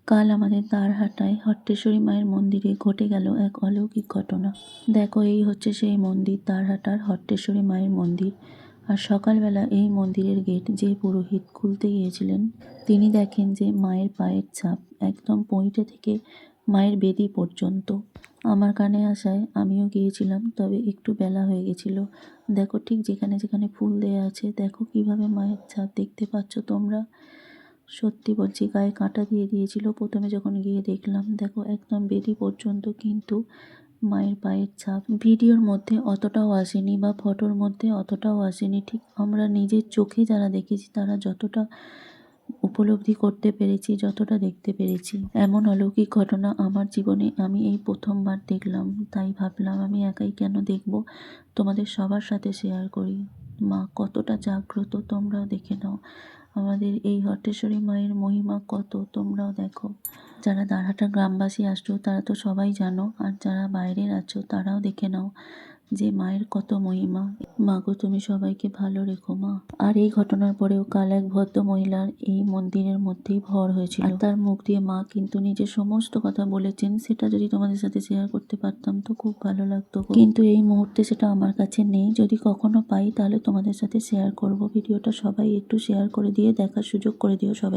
কাল আমাদের দারহাটায় হট্টেশ্বরী মায়ের মন্দিরে ঘটে গেল এক অলৌকিক ঘটনা। দেখো, এই হচ্ছে সেই মন্দির, দারহাটার হট্টেশ্বরী মায়ের মন্দির। আর সকালবেলা এই মন্দিরের গেট যে পুরোহিত খুলতে গিয়েছিলেন, তিনি দেখেন যে মায়ের পায়ের ছাপ একদম পইটে থেকে মায়ের বেদি পর্যন্ত। আমার কানে আসায় আমিও গিয়েছিলাম, তবে একটু বেলা হয়ে গেছিল। দেখো, ঠিক যেখানে যেখানে ফুল দেয়া আছে, দেখো কিভাবে মায়ের ছাপ দেখতে পাচ্ছ তোমরা। সত্যি বলছি, গায়ে কাঁটা দিয়ে দিয়েছিল প্রথমে যখন গিয়ে দেখলাম। দেখো, একদম বেদি পর্যন্ত কিন্তু মায়ের পায়ের ছাপ। ভিডিওর মধ্যে অতটাও আসেনি বা ফটোর মধ্যে অতটাও আসেনি। ঠিক আমরা নিজের চোখে যারা দেখেছি তারা যতটা উপলব্ধি করতে পেরেছি, যতটা দেখতে পেরেছি। এমন অলৌকিক ঘটনা আমার জীবনে আমি এই প্রথমবার দেখলাম। তাই ভাবলাম আমি একাই কেন দেখব, তোমাদের সবার সাথে শেয়ার করি। মা কতটা জাগ্রত তোমরাও দেখে নাও। আমাদের এই হট্টেশ্বরী মায়ের মহিমা কত তোমরাও দেখো। যারা দারহাটা গ্রামবাসী আসছো তারা তো সবাই জানো, আর যারা বাইরের আছো তারাও দেখে নাও যে মায়ের কত মহিমা। মা গো, তুমি সবাইকে ভালো রেখো মা। আর এই ঘটনার পরেও কাল এক ভদ্র মহিলার এই মন্দিরের মধ্যেই ভর হয়েছিল, আর তার মুখ দিয়ে মা কিন্তু নিজের সমস্ত কথা বলেছেন। সেটা যদি তোমাদের সাথে শেয়ার করতে পারতাম তো খুব ভালো লাগতো, কিন্তু এই মুহূর্তে সেটা আমার কাছে নেই। যদি কখনো পাই তাহলে তোমাদের সাথে শেয়ার করব। ভিডিওটা সবাই একটু শেয়ার করে দিয়ে দেখার সুযোগ করে দিও সবাই।